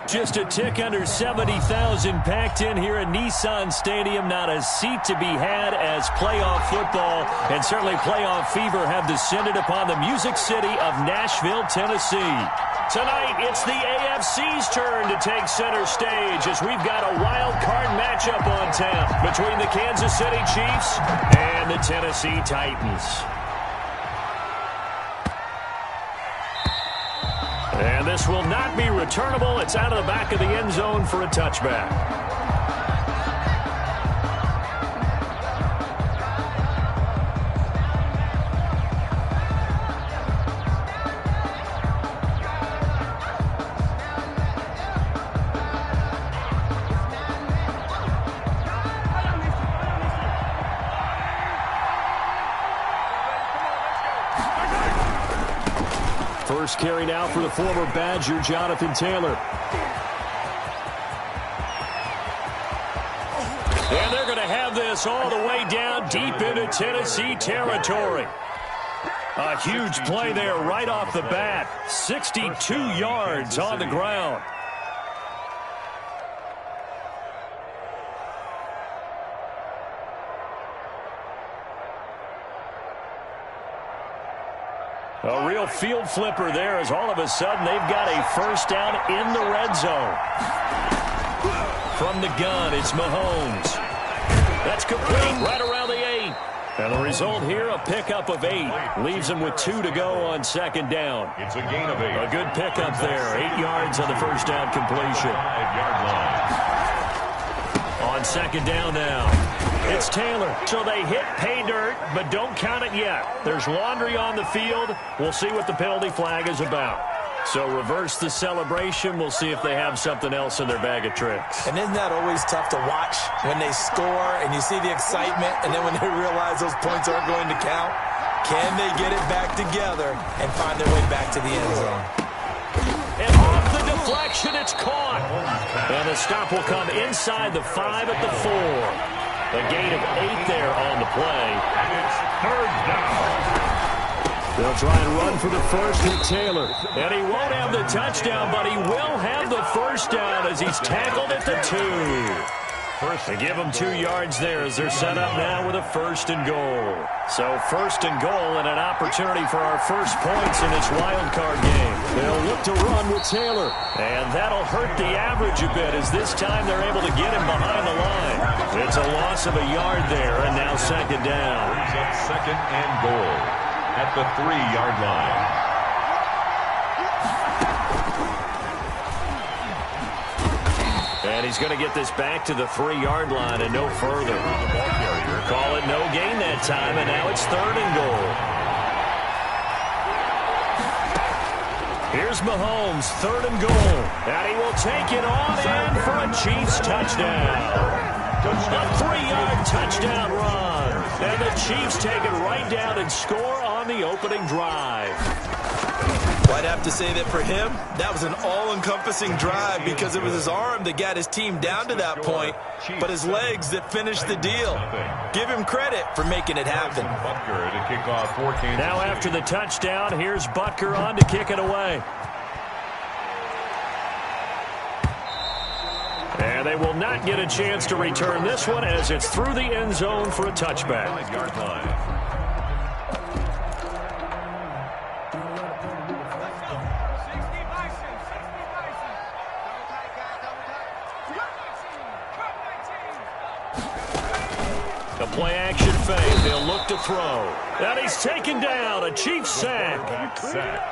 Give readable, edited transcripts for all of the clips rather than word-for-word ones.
Just a tick under 70,000 packed in here at Nissan Stadium. Not a seat to be had as playoff football and certainly playoff fever have descended upon the Music City of Nashville, Tennessee. Tonight, it's the AFC's turn to take center stage as we've got a wild card matchup on tap between the Kansas City Chiefs and the Tennessee Titans. And this will not be returnable. It's out of the back of the end zone for a touchback. First carry now for the former Badger, Jonathan Taylor. And they're going to have this all the way down deep into Tennessee territory. A huge play there right off the bat. 62 yards on the ground. A real field flipper there as all of a sudden they've got a first down in the red zone. From the gun, it's Mahomes. That's complete right around the 8. And the result here, a pickup of 8. Leaves them with 2 to go on second down. It's a gain of 8. A good pickup there. 8 yards on the first down completion. 5-yard line. On second down now. It's Taylor. So they hit pay dirt, but don't count it yet. There's laundry on the field. We'll see what the penalty flag is about. So reverse the celebration. We'll see if they have something else in their bag of tricks. And isn't that always tough to watch when they score and you see the excitement, and then when they realize those points aren't going to count? Can they get it back together and find their way back to the end zone? And off the deflection, it's caught. And the stop will come inside the 5 at the 4. A gain of 8 there on the play. And it's third down. They'll try and run for the first with Taylor. And he won't have the touchdown, but he will have the first down as he's tackled at the 2. They give them 2 yards there as they're set up now with a first and goal. So first and goal and an opportunity for our first points in this wild card game. They'll look to run with Taylor. And that'll hurt the average a bit as this time they're able to get him behind the line. It's a loss of a yard there and now second down. Brings up second and goal at the 3-yard line. And he's going to get this back to the 3-yard line and no further. Call it no gain that time, and now it's third and goal. Here's Mahomes, third and goal. And he will take it on in for a Chiefs touchdown. A 3-yard touchdown run. And the Chiefs take it right down and score on the opening drive. Well, I'd have to say that for him, that was an all-encompassing drive because it was his arm that got his team down to that point, but his legs that finished the deal. Give him credit for making it happen. Butker to kick off for Kansas Now City. after the touchdown, here's Butker on to kick it away. And they will not get a chance to return this one as it's through the end zone for a touchback. 5-yard line. The play action fake. They'll look to throw. And he's taken down. A Chiefs sack.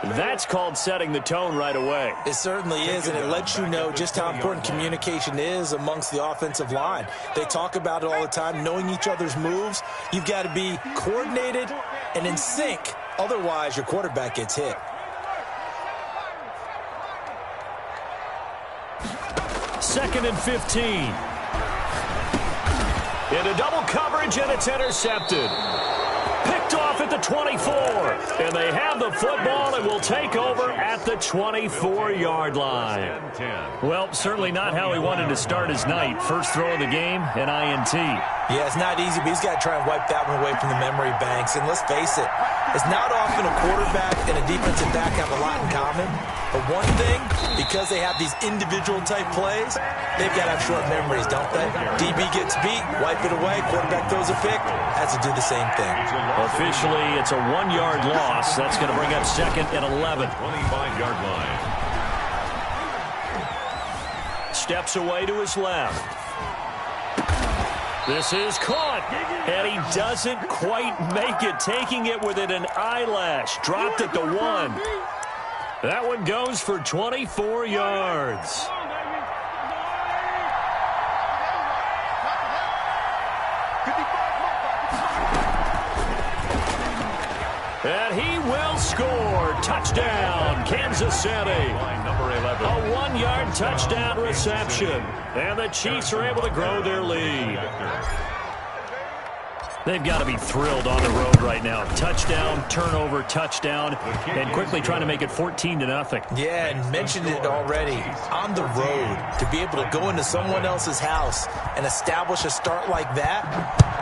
That's called setting the tone right away. It certainly is, and it lets you know just how important communication is amongst the offensive line. They talk about it all the time, knowing each other's moves. You've got to be coordinated and in sync. Otherwise, your quarterback gets hit. Second and 15. Into double coverage, and it's intercepted. Picked off at the 24. And they have the football and will take over at the 24-yard line. Well, certainly not how he wanted to start his night. First throw of the game, an INT. Yeah, it's not easy, but he's got to try and wipe that one away from the memory banks. And let's face it, It's not often a quarterback and a defensive back have a lot in common. But one thing, because they have these individual type plays, they've got to have short memories, don't they? DB gets beat, wipe it away, quarterback throws a pick, has to do the same thing. Officially, it's a 1-yard loss. That's going to bring up 2nd and 11. 25-yard line. Steps away to his left. This is caught, and he doesn't quite make it, taking it within an eyelash. Dropped at the 1. That one goes for 24 yards. And he will score. Touchdown, Kansas City. Number 11. A 1-yard touchdown reception. And the Chiefs are able to grow their lead. They've got to be thrilled on the road right now. Touchdown, turnover, touchdown, and quickly trying to make it 14-0. Yeah, and mentioned it already. On the road, to be able to go into someone else's house and establish a start like that,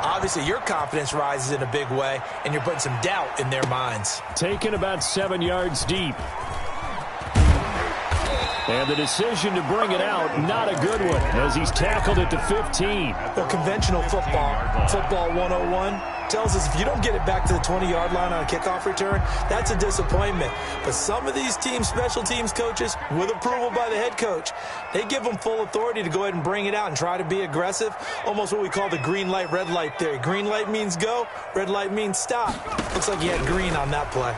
obviously your confidence rises in a big way, and you're putting some doubt in their minds. Taken about 7 yards deep. And the decision to bring it out, not a good one, as he's tackled at the 15. Well, conventional football 101, tells us if you don't get it back to the 20-yard line on a kickoff return, that's a disappointment. But some of these teams, special teams coaches, with approval by the head coach, they give them full authority to go ahead and bring it out and try to be aggressive, almost what we call the green light, red light theory. Green light means go, red light means stop. Looks like you had green on that play.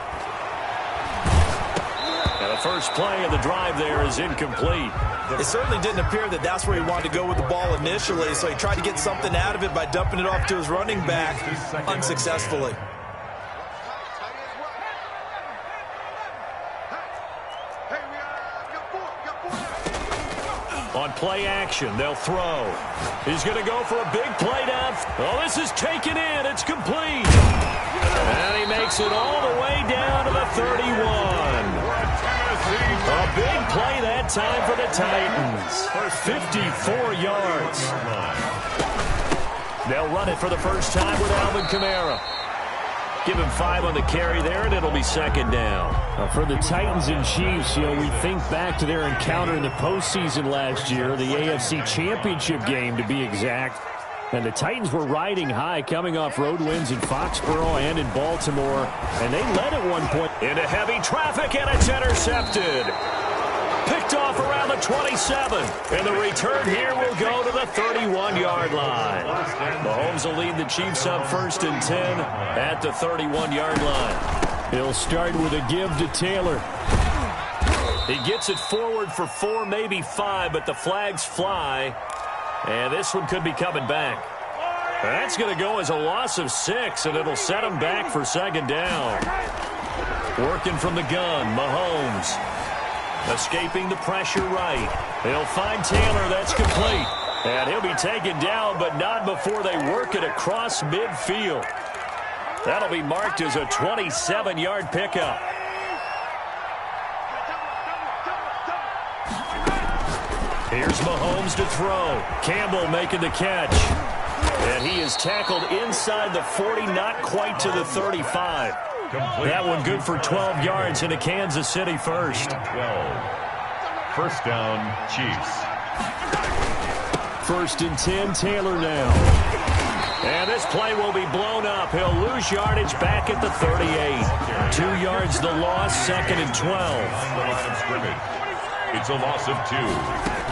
The first play of the drive there is incomplete. It certainly didn't appear that that's where he wanted to go with the ball initially, so he tried to get something out of it by dumping it off to his running back unsuccessfully. On play action, they'll throw. He's going to go for a big play down. Oh, this is taken in. It's complete. And he makes it all the way down to the 31. A big play that time for the Titans. 54 yards. They'll run it for the first time with Alvin Kamara. Give him 5 on the carry there, and it'll be 2nd down. For the Titans and Chiefs, we think back to their encounter in the postseason last year, the AFC Championship game to be exact. And the Titans were riding high, coming off road wins in Foxborough and in Baltimore. And they led at one point into heavy traffic, and it's intercepted. Picked off around the 27. And the return here will go to the 31-yard line. Mahomes will lead the Chiefs up 1st and 10 at the 31-yard line. He'll start with a give to Taylor. He gets it forward for 4, maybe 5, but the flags fly. And this one could be coming back. That's going to go as a loss of 6, and it'll set him back for 2nd down. Working from the gun, Mahomes. Escaping the pressure right. He'll find Taylor. That's complete. And he'll be taken down, but not before they work it across midfield. That'll be marked as a 27-yard pickup. Here's Mahomes to throw. Campbell making the catch. And he is tackled inside the 40, not quite to the 35. That one good for 12 yards into Kansas City first. 12. First down, Chiefs. 1st and 10, Taylor now. And this play will be blown up. He'll lose yardage back at the 38. 2 yards the loss, 2nd and 12. It's a loss of 2.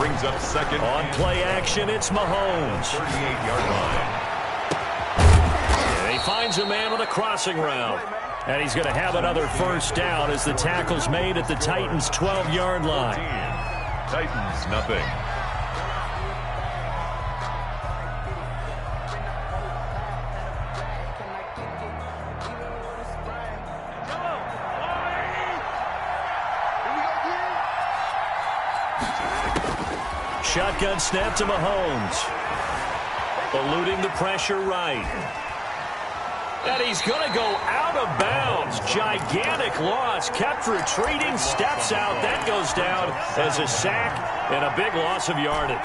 Brings up 2nd. On play action, it's Mahomes. 38-yard line. And he finds a man with a crossing route. And he's going to have another first down as the tackle's made at the Titans' 12-yard line. Titans, nothing. Shotgun snap to Mahomes. Eluding the pressure right. And he's going to go out of bounds. Gigantic loss. Kept retreating. Steps out. That goes down as a sack and a big loss of yardage.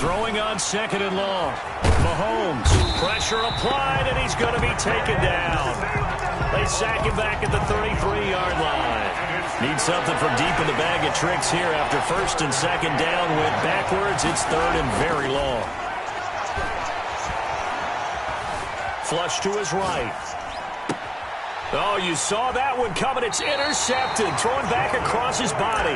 Throwing on second and long. Mahomes, pressure applied, and he's going to be taken down. They sack him back at the 33-yard line. Need something from deep in the bag of tricks here after first and second down. Went backwards. It's third and very long. Flush to his right. Oh, you saw that one coming. It's intercepted. Thrown back across his body.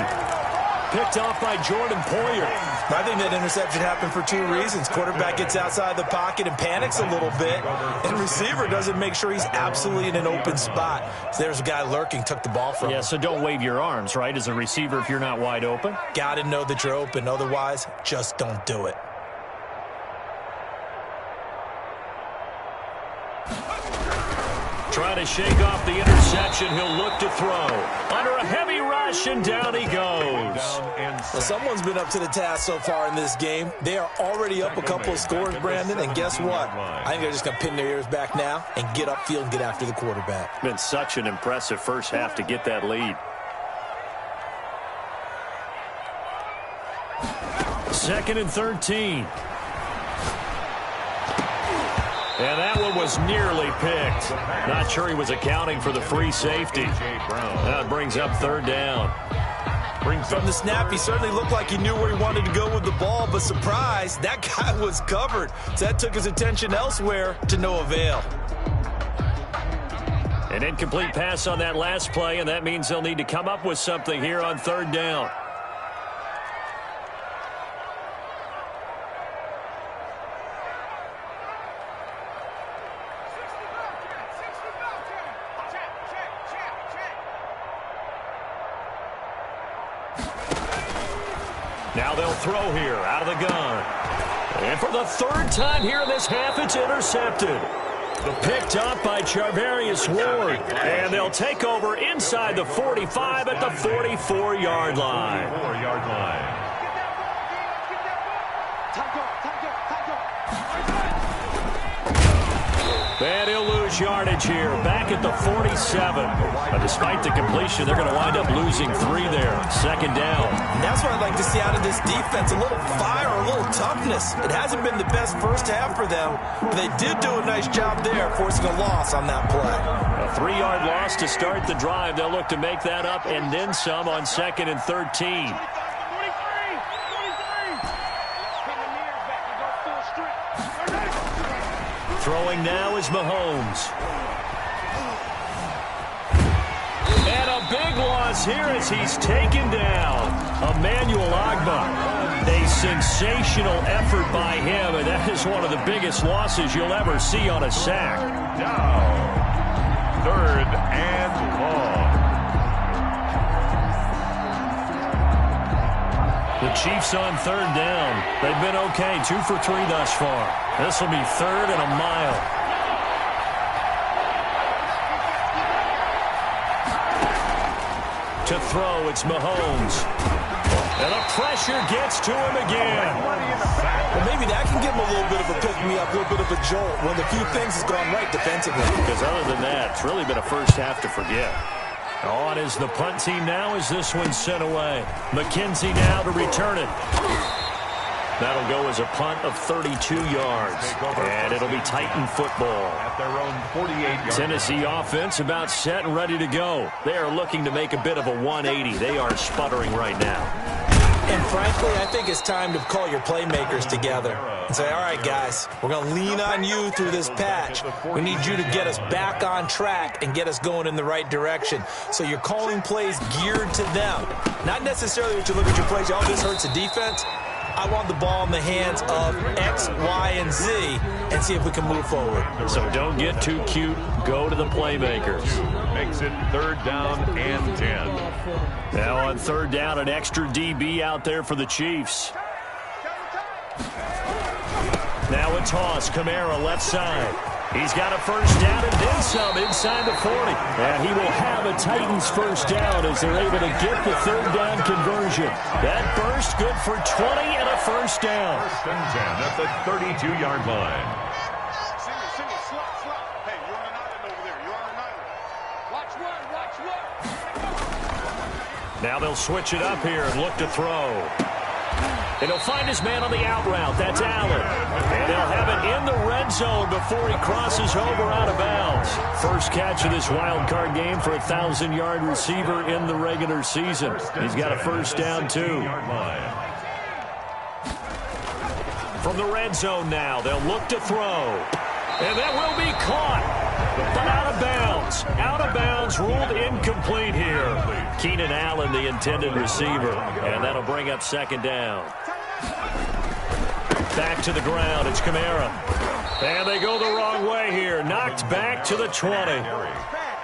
Picked off by Jordan Poyer. I think that interception happened for two reasons. Quarterback gets outside the pocket and panics a little bit, and receiver doesn't make sure he's absolutely in an open spot. So there's a guy lurking, took the ball from him. Yeah, so don't wave your arms, right, as a receiver if you're not wide open. Got to know that you're open. Otherwise, just don't do it. Trying to shake off the interception. He'll look to throw. Under a heavy rush, and down he goes. Well, someone's been up to the task so far in this game. They are already up a couple of scores, Brandon, and guess what? I think they're just going to pin their ears back now and get upfield and get after the quarterback. Been such an impressive first half to get that lead. Second and 13. And that one was nearly picked. Not sure he was accounting for the free safety. That brings up third down. From the snap, he certainly looked like he knew where he wanted to go with the ball, but surprise, that guy was covered. So that took his attention elsewhere to no avail. An incomplete pass on that last play, and that means they'll need to come up with something here on third down. Now they'll throw here out of the gun. And for the third time here in this half, it's intercepted. Picked up by Charvarius Ward. And they'll take over inside the 45 at the 44-yard line. And he'll lose yardage here, back at the 47. But despite the completion, they're going to wind up losing 3 there. Second down. And that's what I'd like to see out of this defense, a little fire, a little toughness. It hasn't been the best first half for them, but they did do a nice job there, forcing a loss on that play. A 3-yard loss to start the drive. They'll look to make that up and then some on second and 13. Throwing now is Mahomes. And a big loss here as he's taken down. Emmanuel Ogbah. A sensational effort by him, and that is one of the biggest losses you'll ever see on a sack. Now, third and long. The Chiefs on third down. They've been okay, 2 for 3 thus far. This will be third and a mile. To throw, it's Mahomes. And the pressure gets to him again. Well, maybe that can give him a little bit of a pick-me-up, a little bit of a jolt when a few things has gone right defensively. Because other than that, it's really been a first half to forget. On is the punt team now as this one's sent away. McKenzie now to return it. That'll go as a punt of 32 yards. And it'll be Titan football. At their own 48-yard. Tennessee offense about set and ready to go. They are looking to make a bit of a 180. They are sputtering right now. And frankly, I think it's time to call your playmakers together and say, all right, guys, we're going to lean on you through this patch. We need you to get us back on track and get us going in the right direction. So you're calling plays geared to them. Not necessarily what you look at your plays, oh, this hurts the defense. I want the ball in the hands of X, Y, and Z and see if we can move forward. So don't get too cute. Go to the playmakers. Makes it third down and 10. Now on third down, an extra DB out there for the Chiefs. Now a toss. Kamara left side. He's got a first down and then some inside the 40. And he will have a Titans first down as they're able to get the third down conversion. That burst good for 20 and a first down. First and 10 at the 32-yard line. Hey, you're on an island over there. You're on an island. Watch one. Now they'll switch it up here and look to throw. And he'll find his man on the out route. That's Allen. And he'll have it in the red zone before he crosses over out of bounds. First catch of this wild card game for a 1,000-yard receiver in the regular season. He's got a first down, too. From the red zone now, they'll look to throw. And that will be caught, but out of bounds. Out of bounds, ruled incomplete here. Keenan Allen, the intended receiver, and that'll bring up second down. Back to the ground, it's Kamara. And they go the wrong way here. Knocked back to the 20.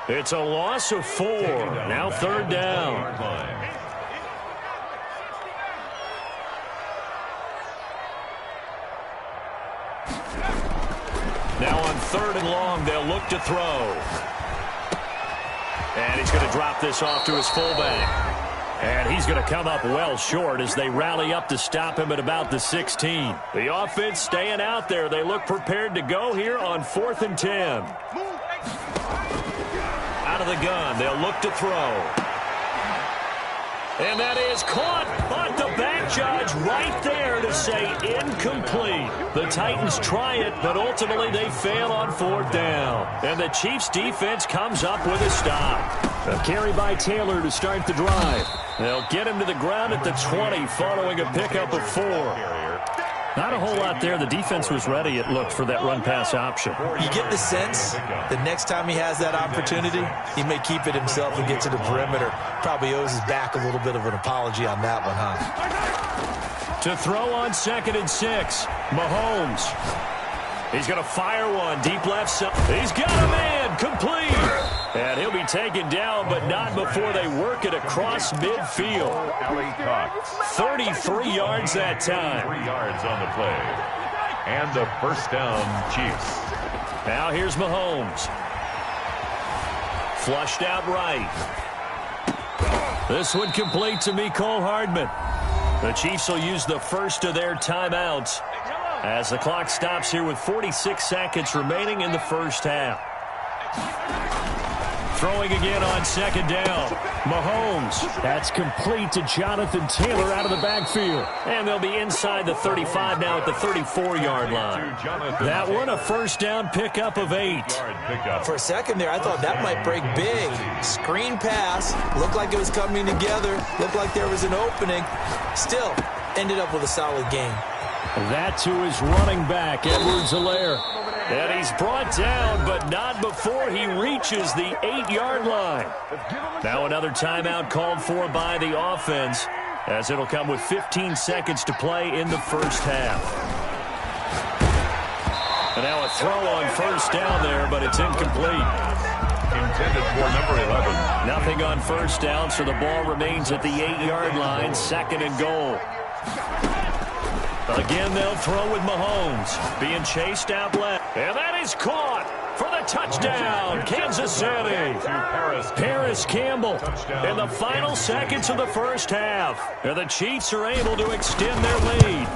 It's a loss of 4. Now third down. Now on third and long, they'll look to throw. And he's going to drop this off to his fullback. And he's going to come up well short as they rally up to stop him at about the 16. The offense staying out there. They look prepared to go here on 4th and 10. Out of the gun, they'll look to throw. And that is caught, but the back judge right there to say incomplete. The Titans try it, but ultimately they fail on 4th down. And the Chiefs defense comes up with a stop. A carry by Taylor to start the drive. They'll get him to the ground at the 20 following a pickup of 4. Not a whole lot there. The defense was ready, it looked, for that run-pass option. You get the sense the next time he has that opportunity, he may keep it himself and get to the perimeter. Probably owes his back a little bit of an apology on that one, huh? To throw on 2nd and 6, Mahomes. He's going to fire one deep left side. He's got a man, complete. And he'll be taken down, but not before they work it across midfield. 33 yards that time. 3 yards on the play. And the first down, Chiefs. Now here's Mahomes. Flushed out right. This one complete to Mecole Hardman. The Chiefs will use the first of their timeouts as the clock stops here with 46 seconds remaining in the first half. Throwing again on 2nd down. Mahomes. That's complete to Jonathan Taylor out of the backfield. And they'll be inside the 35 now at the 34-yard line. That one a first down pickup of 8. For a second there, I thought that might break big. Screen pass. Looked like it was coming together. Looked like there was an opening. Still, ended up with a solid game. That to his running back, Edwards-Helaire. And he's brought down, but not before he reaches the 8-yard line. Now another timeout called for by the offense, as it'll come with 15 seconds to play in the first half. And now a throw on first down there, but it's incomplete. Intended for number 11. Nothing on first down, so the ball remains at the 8-yard line, 2nd and goal. Again, they'll throw with Mahomes. Being chased out left. And that is caught for the touchdown, Kansas City. Paris Campbell in the final seconds of the first half. And the Chiefs are able to extend their lead.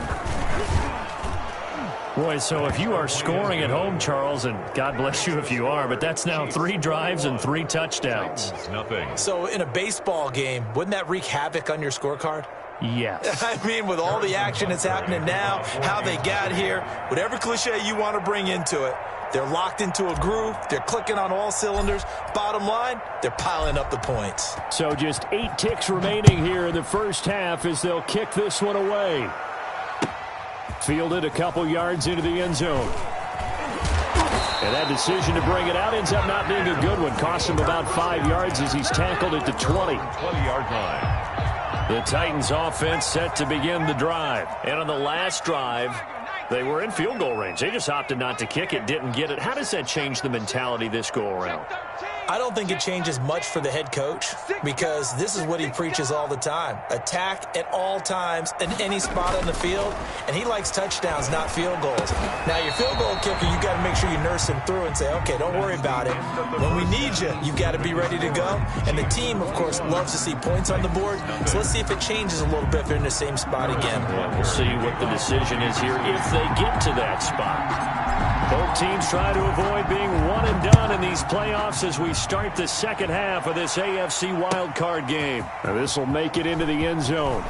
Boy, so if you are scoring at home, Charles, and God bless you if you are, but that's now 3 drives and 3 touchdowns. Nothing. So in a baseball game, wouldn't that wreak havoc on your scorecard? Yes. I mean, with all the action that's happening now, how they got here, whatever cliche you want to bring into it, they're locked into a groove. They're clicking on all cylinders. Bottom line, they're piling up the points. So just 8 ticks remaining here in the first half as they'll kick this one away. Fielded a couple yards into the end zone. And that decision to bring it out ends up not being a good one. Cost him about 5 yards as he's tackled at the 20. 20-yard line. The Titans offense set to begin the drive. And on the last drive, they were in field goal range. They just opted not to kick it, didn't get it. How does that change the mentality this go around? I don't think it changes much for the head coach because this is what he preaches all the time. Attack at all times in any spot on the field, and he likes touchdowns, not field goals. Now, your field goal kicker, you got to make sure you nurse him through and say, okay, don't worry about it. When we need you, you've got to be ready to go. And the team, of course, loves to see points on the board. So let's see if it changes a little bit if they're in the same spot again. Well, we'll see what the decision is here if they get to that spot. Both teams try to avoid being one and done in these playoffs as we start the second half of this AFC wildcard game. Now this will make it into the end zone.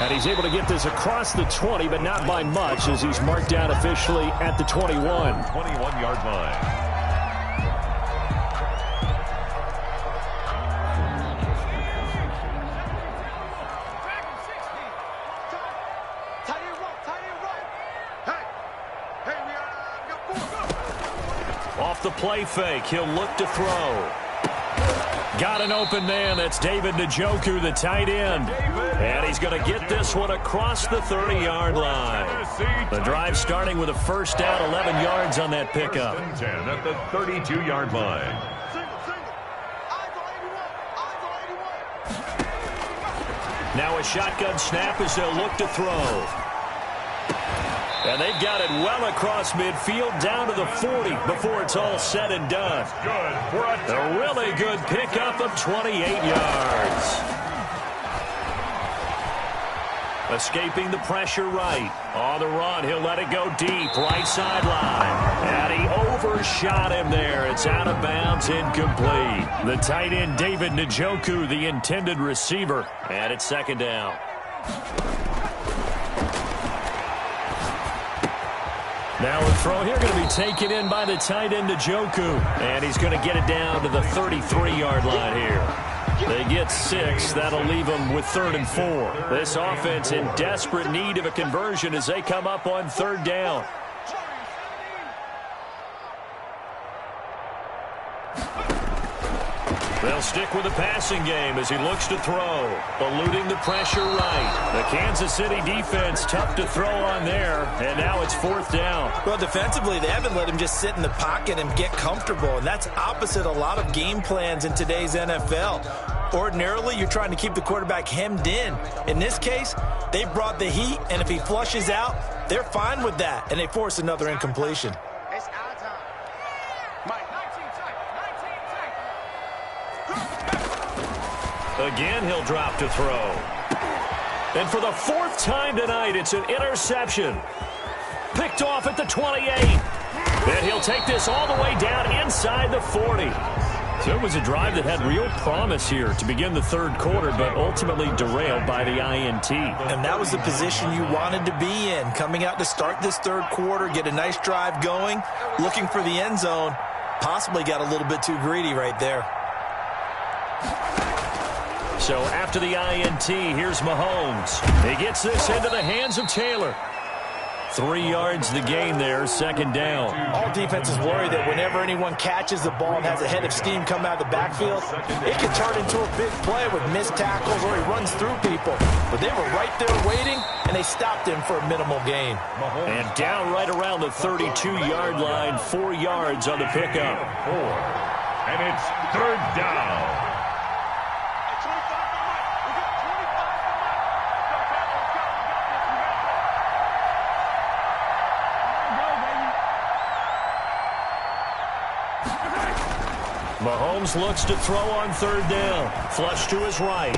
And he's able to get this across the 20, but not by much, as he's marked down officially at the 21. 21-yard line. Off the play fake, he'll look to throw. Got an open man. That's David Njoku, the tight end. And he's going to get this one across the 30-yard line. The drive starting with a first down, 11 yards on that pickup. 10 at the 32-yard line. Now a shotgun snap as they'll look to throw. And they've got it well across midfield down to the 40 before it's all said and done. A really good pickup of 28 yards. Escaping the pressure right. On the run, he'll let it go deep. Right sideline. And he overshot him there. It's out of bounds, incomplete. The tight end, David Njoku, the intended receiver. And it's second down. Now a throw here going to be taken in by the tight end Njoku. And he's going to get it down to the 33-yard line here. They get 6. That'll leave them with 3rd and 4. This offense in desperate need of a conversion as they come up on 3rd down. They'll stick with the passing game as he looks to throw. Eluding the pressure right. The Kansas City defense tough to throw on there. And now it's 4th down. Well, defensively, they haven't let him just sit in the pocket and get comfortable. And that's opposite a lot of game plans in today's NFL. Ordinarily, you're trying to keep the quarterback hemmed in. In this case, they brought the heat. And if he flushes out, they're fine with that. And they force another incompletion. Again, he'll drop to throw. And for the 4th time tonight, it's an interception. Picked off at the 28. And he'll take this all the way down inside the 40. So it was a drive that had real promise here to begin the 3rd quarter, but ultimately derailed by the INT. And that was the position you wanted to be in. Coming out to start this 3rd quarter, get a nice drive going, looking for the end zone. Possibly got a little bit too greedy right there. So after the INT, here's Mahomes. He gets this into the hands of Taylor. 3 yards the gain there, 2nd down. All defenses worry that whenever anyone catches the ball and has a head of steam come out of the backfield, it can turn into a big play with missed tackles or he runs through people. But they were right there waiting, and they stopped him for a minimal gain. And down right around the 32-yard line, 4 yards on the pickup. 4. And it's 3rd down. Mahomes looks to throw on 3rd down. Flush to his right.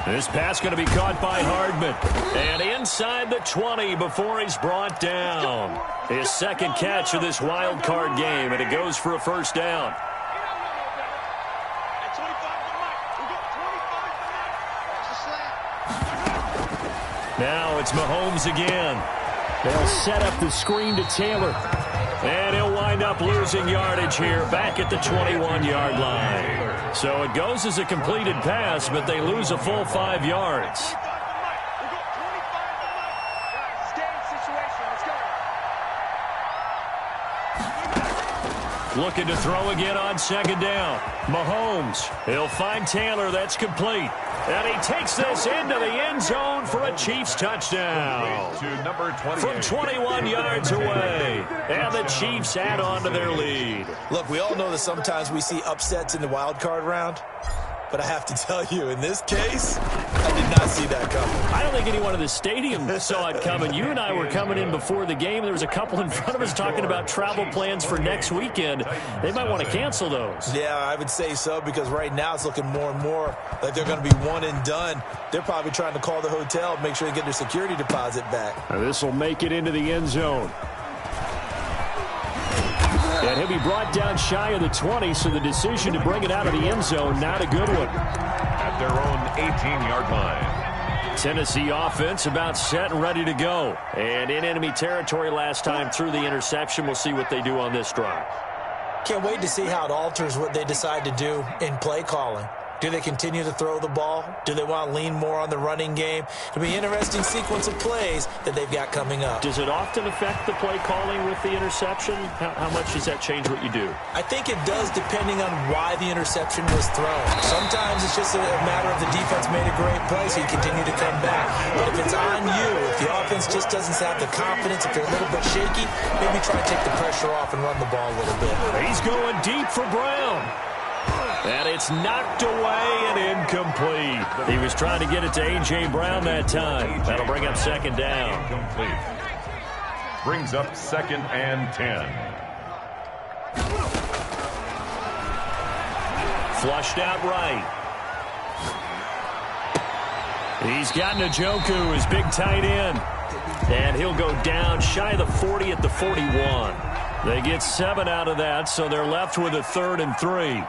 This pass going to be caught by Hardman. And inside the 20 before he's brought down. His 2nd catch of this wild card game, and it goes for a 1st down. Now it's Mahomes again. They'll set up the screen to Taylor. And he'll wind up losing yardage here back at the 21-yard line. So it goes as a completed pass, but they lose a full 5 yards. Looking to throw again on 2nd down. Mahomes, he'll find Taylor. That's complete. And he takes this into the end zone for a Chiefs touchdown. From 21 yards away. And the Chiefs add on to their lead. Look, we all know that sometimes we see upsets in the wild card round. But I have to tell you, in this case, I did not see that coming. I don't think anyone in the stadium saw it coming. You and I were coming in before the game. There was a couple in front of us talking about travel plans for next weekend. They might want to cancel those. Yeah, I would say so, because right now it's looking more and more like they're going to be one and done. They're probably trying to call the hotel, make sure they get their security deposit back. Now this will make it into the end zone. And he'll be brought down shy of the 20, so the decision to bring it out of the end zone, not a good one. At their own 18-yard line. Tennessee offense about set and ready to go. And in enemy territory last time through the interception. We'll see what they do on this drive. Can't wait to see how it alters what they decide to do in play calling. Do they continue to throw the ball? Do they want to lean more on the running game? It'll be an interesting sequence of plays that they've got coming up. Does it often affect the play calling with the interception? How much does that change what you do? I think it does depending on why the interception was thrown. Sometimes it's just a matter of the defense made a great play, so you continue to come back. But if it's on you, if the offense just doesn't have the confidence, if they're a little bit shaky, maybe try to take the pressure off and run the ball a little bit. He's going deep for Brown. And it's knocked away and incomplete. He was trying to get it to A.J. Brown that time. That'll bring up second down. Complete. Brings up 2nd and 10. Flushed out right. He's got Njoku, his big tight end. And he'll go down shy of the 40 at the 41. They get 7 out of that, so they're left with a 3rd and 3.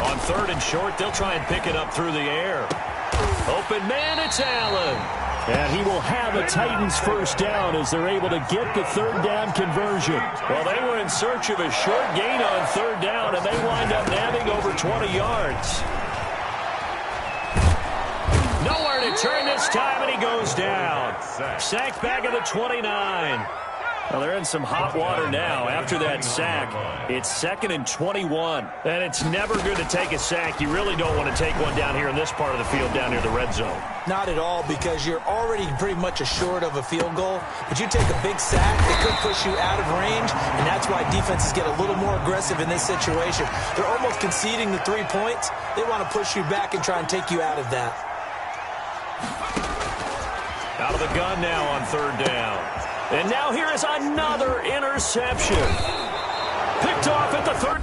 On 3rd and short, they'll try and pick it up through the air. Open man, it's Allen. And he will have a Titans first down as they're able to get the 3rd down conversion. Well, they were in search of a short gain on 3rd down, and they wind up nabbing over 20 yards. Nowhere to turn this time, and he goes down. Sacked back at the 29. Well, they're in some hot water now. After that sack, it's 2nd and 21. And it's never good to take a sack. You really don't want to take one down here in this part of the field, down near the red zone. Not at all, because you're already pretty much assured of a field goal. But you take a big sack, it could push you out of range, and that's why defenses get a little more aggressive in this situation. They're almost conceding the 3 points. They want to push you back and try and take you out of that. Out of the gun now on 3rd down. And now here is another interception. Picked off at the 3rd.